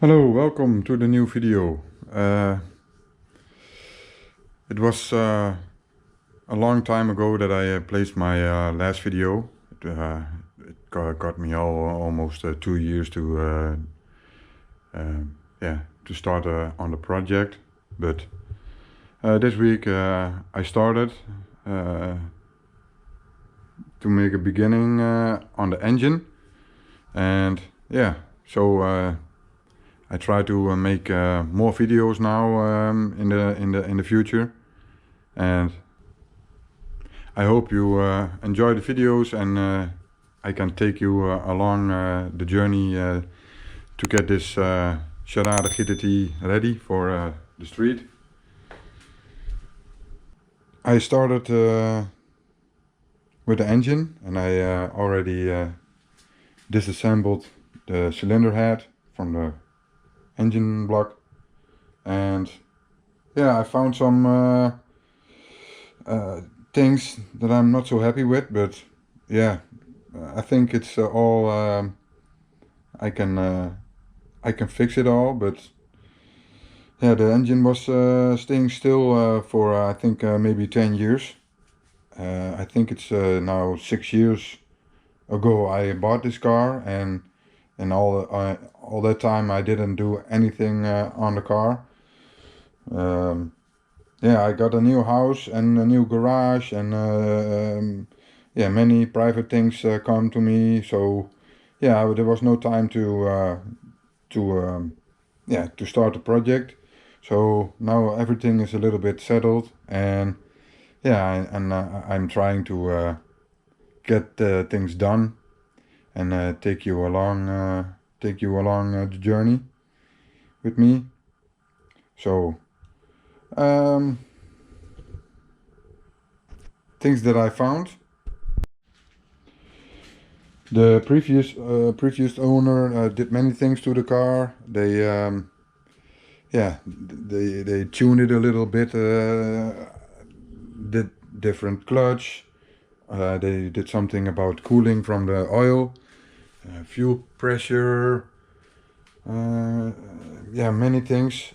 Hello, welcome to the new video. It was a long time ago that I placed my last video. It got me almost 2 years to start on the project. But this week I started to make a beginning on the engine, and yeah, so I try to make more videos now in the future, and I hope you enjoy the videos, and I can take you along the journey to get this Charade GTti ready for the street. I started with the engine, and I already disassembled the cylinder head from the engine block, and yeah, I found some things that I'm not so happy with, but yeah, I think it's all I can fix it all. But yeah, the engine was staying still for I think maybe 10 years. I think it's now 6 years ago I bought this car, and all that time I didn't do anything on the car. Yeah, I got a new house and a new garage, and yeah, many private things come to me. So yeah, there was no time to start the project. So now everything is a little bit settled, and yeah, I'm trying to get things done and take you along the journey with me. So things that I found. The previous owner did many things to the car. They they tuned it a little bit, did different clutch. They did something about cooling from the oil, fuel pressure, yeah, many things.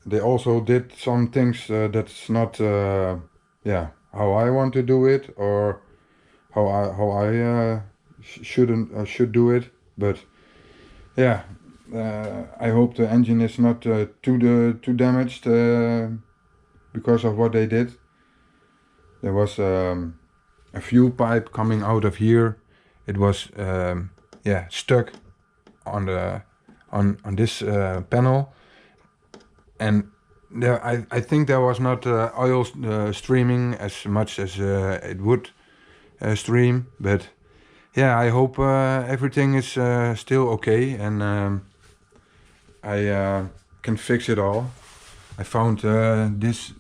They also did some things that's not yeah, how I want to do it, or how I should do it. But yeah, I hope the engine is not too damaged because of what they did. There was a fuel pipe coming out of here. It was yeah, stuck on the on this panel, and there I think there was not oil streaming as much as it would stream. But yeah, I hope everything is still okay, and I can fix it all. I found this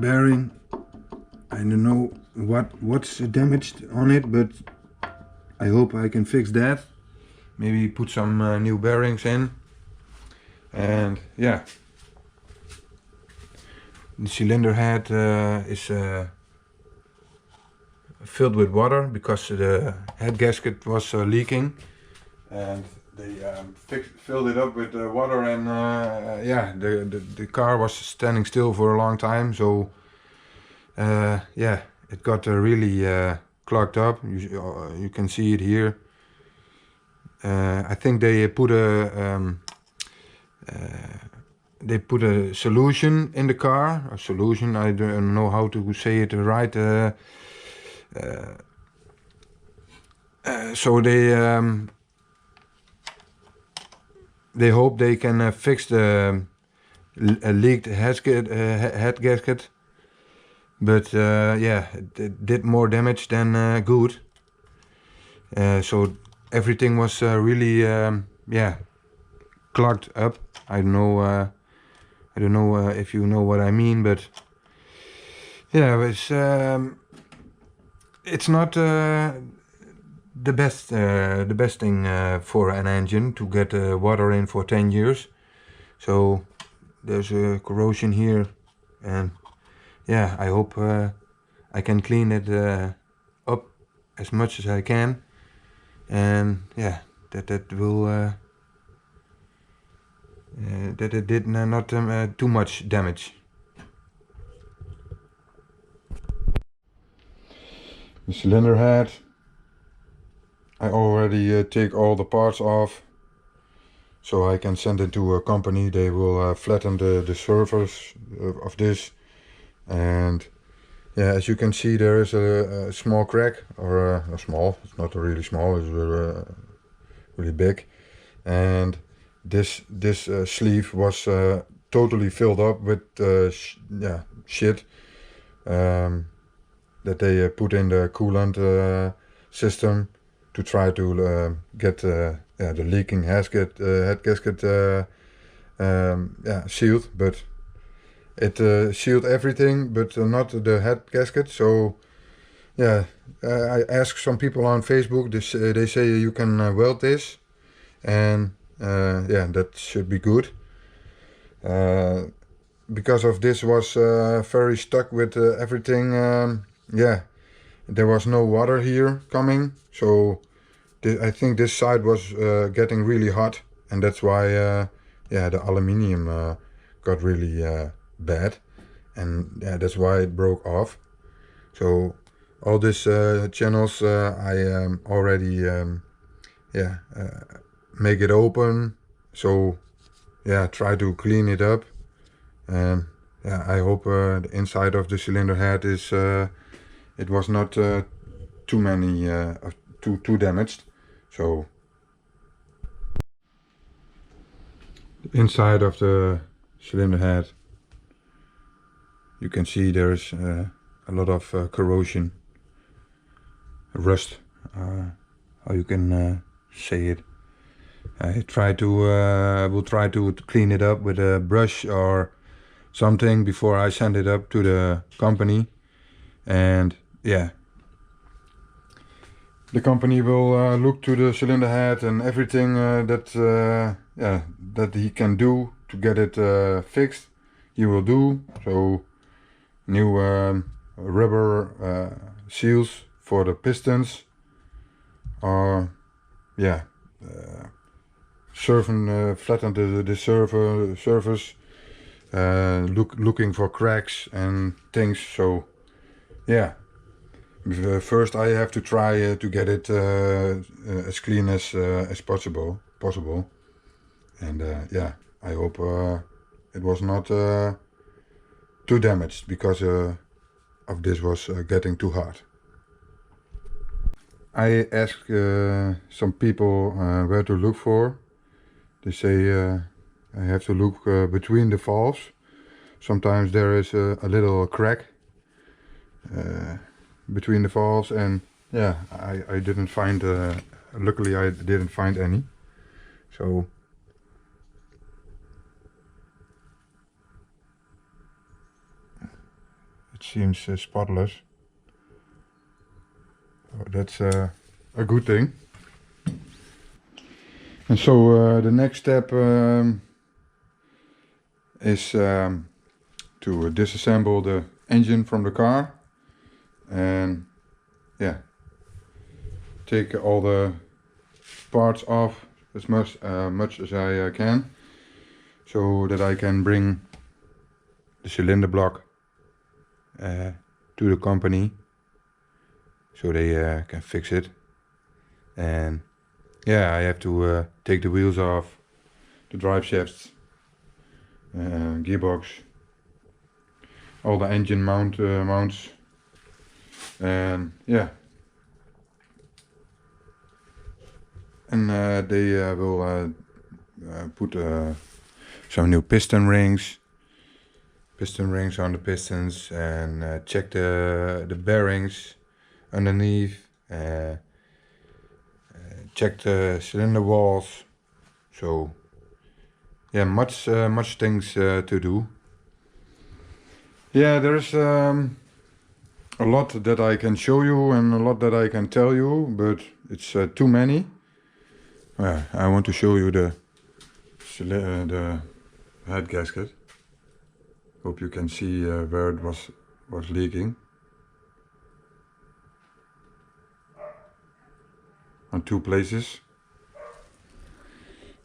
bearing. I don't know what's damaged on it, but I hope I can fix that. Maybe put some new bearings in. And yeah, the cylinder head is filled with water because the head gasket was leaking, and they filled it up with water, and yeah, the car was standing still for a long time, so yeah, it got really clogged up. You can see it here. I think they put a solution in the car. A solution, I don't know how to say it right. So they hope they can fix the leaked head gasket, but yeah, it did more damage than good. So everything was really yeah, clogged up. I don't know if you know what I mean, but yeah, it's not the best thing for an engine to get water in for 10 years. So there's a corrosion here, and yeah, I hope I can clean it up as much as I can, and yeah, that will that it did not too much damage. The cylinder head, I already take all the parts off, so I can send it to a company. They will flatten the surface of this, and yeah, as you can see, there is a small crack, or a small, it's not really small, it's really big, and this sleeve was totally filled up with shit that they put in the coolant system to try to get the leaking head gasket sealed, but it sealed everything but not the head gasket. So yeah, I asked some people on Facebook, they say you can weld this, and yeah, that should be good. Because of this was very stuck with everything. Yeah, there was no water here coming, so I think this side was getting really hot, and that's why yeah, the aluminium got really bad, and yeah, that's why it broke off. So all these channels I already yeah, make it open, so yeah, try to clean it up, and yeah, I hope the inside of the cylinder head is it was not too many too damaged. So the inside of the cylinder head, you can see there's a lot of corrosion, rust, how you can say it. I try to will try to clean it up with a brush or something before I send it up to the company, and yeah, the company will look to the cylinder head and everything that yeah, that he can do to get it fixed. He will do. So new rubber seals for the pistons, or yeah, flatten the surface, looking for cracks and things. So yeah, first I have to try to get it as clean as possible, and yeah, I hope it was not too damaged, because of this was getting too hard. I asked some people where to look for. They say I have to look between the valves. Sometimes there is a little crack between the valves, and yeah, I didn't find, luckily I didn't find any. So it seems spotless. So that's a good thing. And so the next step is to disassemble the engine from the car, and yeah, take all the parts off as much as I can, so that I can bring the cylinder block to the company, so they can fix it. And yeah, I have to take the wheels off, the drive shafts, gearbox, all the engine mounts, and yeah, and they will put some new piston rings on the pistons, and check the bearings underneath, check the cylinder walls. So yeah, much things to do. Yeah, there's a lot that I can show you and a lot that I can tell you, but it's too many. I want to show you the head gasket. Hope you can see where it was leaking. On two places.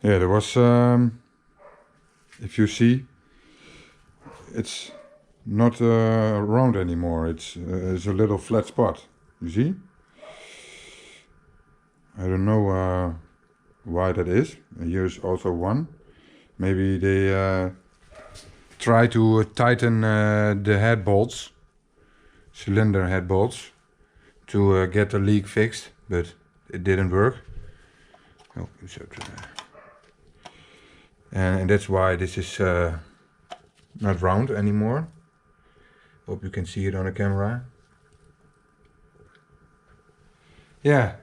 Yeah, there was if you see, it's not round anymore. It's a little flat spot. You see? I don't know why that is. Here's also one. Maybe they try to tighten the head bolts, cylinder head bolts, to get the leak fixed, but it didn't work. Oh, and that's why this is not round anymore. Hope you can see it on the camera. Yeah,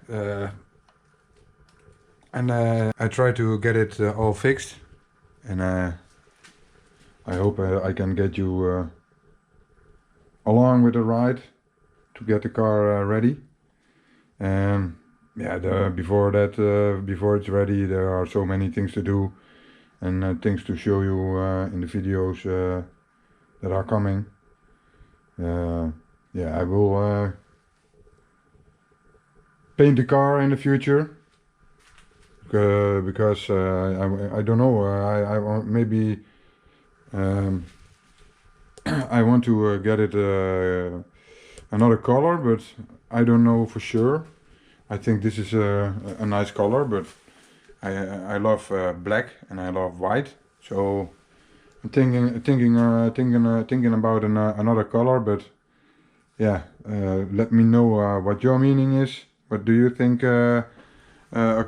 and I try to get it all fixed, and I hope I can get you along with the ride to get the car ready. And yeah, before that, before it's ready, there are so many things to do and things to show you in the videos that are coming. Yeah, I will paint the car in the future because I don't know. I want maybe I want to get it another color, but I don't know for sure. I think this is a nice color, but I love black and I love white, so I'm thinking about another color. But yeah, let me know what your meaning is. What do you think a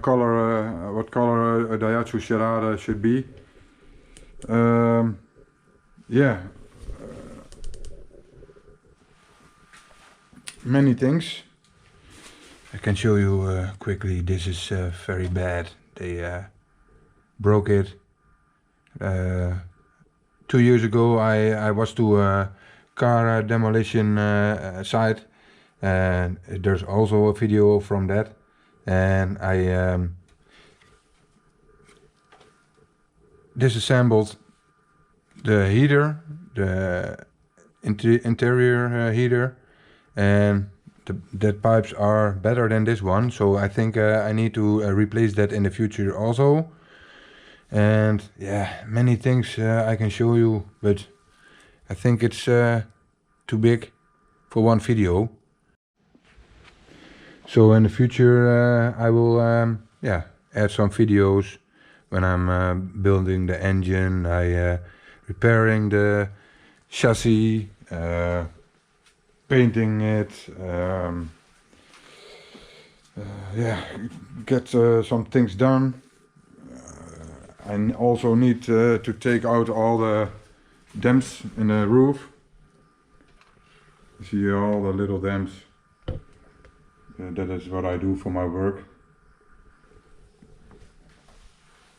color? What color a Daihatsu Charade should be? Yeah, many things. I can show you quickly. This is very bad. They broke it. 2 years ago I was to a car demolition site, and there's also a video from that, and I disassembled the heater, the interior heater, and that pipes are better than this one, so I think I need to replace that in the future also. And yeah, many things I can show you, but I think it's too big for one video. So in the future I will yeah, add some videos when I'm building the engine, repairing the chassis, painting it, yeah, get some things done. I also need to take out all the dents in the roof. You see all the little dents. That is what I do for my work.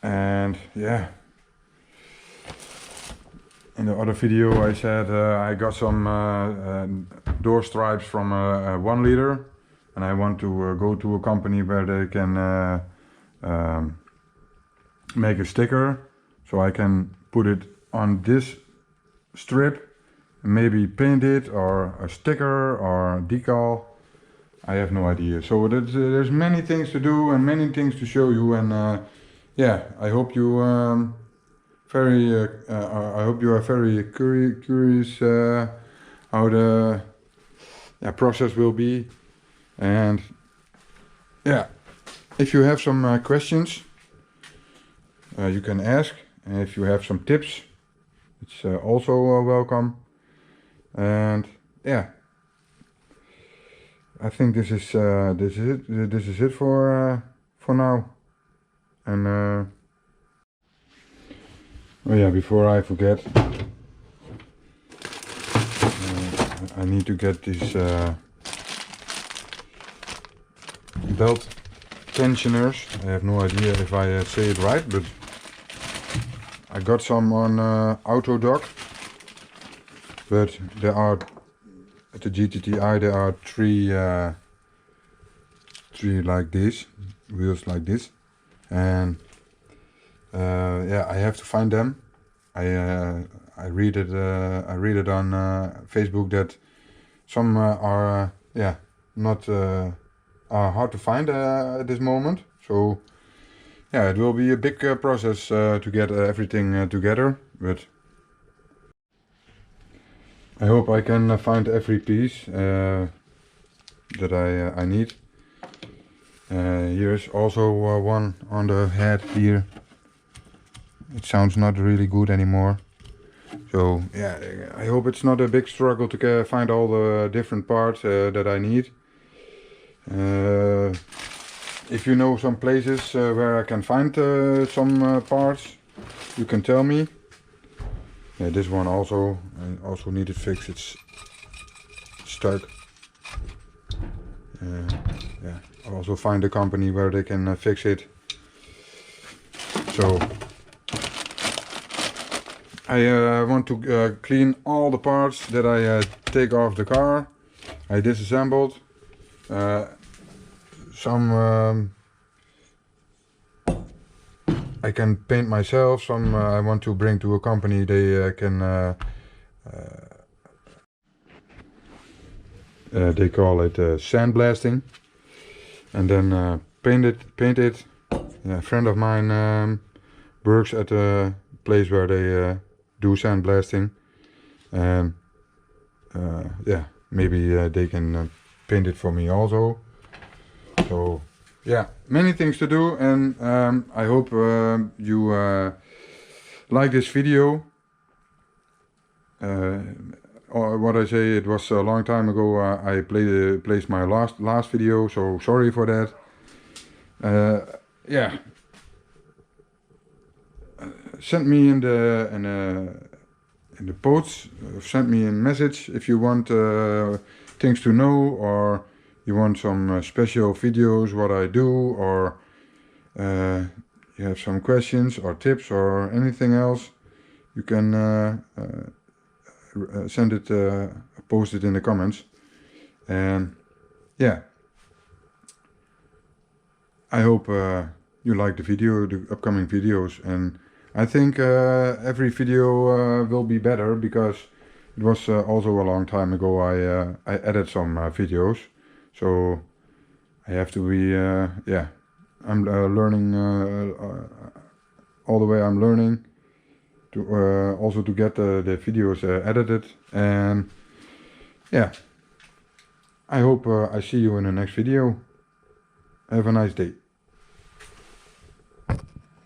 And yeah, in the other video I said I got some door stripes from a 1 liter, and I want to go to a company where they can make a sticker, so I can put it on this strip and maybe paint it, or a sticker or decal. I have no idea. So there's many things to do and many things to show you, and yeah, I hope you I hope you are very curious how the process will be. And yeah, if you have some questions, you can ask, and if you have some tips, it's also welcome. And yeah, I think this is it for now. And oh yeah, before I forget, I need to get these belt tensioners. I have no idea if I say it right, but I got some on Autodoc, but there are at the GTti there are three like this, wheels like this, and yeah, I have to find them. I read it on Facebook that some are not are hard to find at this moment. So yeah, it will be a big process to get everything together, but I hope I can find every piece that I need. Here's also one on the head here. It sounds not really good anymore. So yeah, I hope it's not a big struggle to find all the different parts that I need. If you know some places where I can find some parts, you can tell me. Yeah, this one also, I also need it fixed. It's stuck. Yeah, I'll also find a company where they can fix it. So I want to clean all the parts that I take off the car. I disassembled. Some I can paint myself. Some I want to bring to a company. They can they call it sandblasting, and then paint it. Yeah, a friend of mine works at a place where they do sandblasting, and yeah, maybe they can paint it for me also. So yeah, many things to do, and I hope you like this video. Or what I say, it was a long time ago I placed my last video, so sorry for that. Yeah, send me in the posts, send me a message if you want things to know, or you want some special videos what I do, or you have some questions or tips or anything else, you can send it, post it in the comments. And yeah, I hope you like the video, the upcoming videos, and I think every video will be better, because it was also a long time ago I added some videos, so I have to be yeah, I'm learning all the way. I'm learning to also to get the videos edited, and yeah, I hope I see you in the next video. Have a nice day.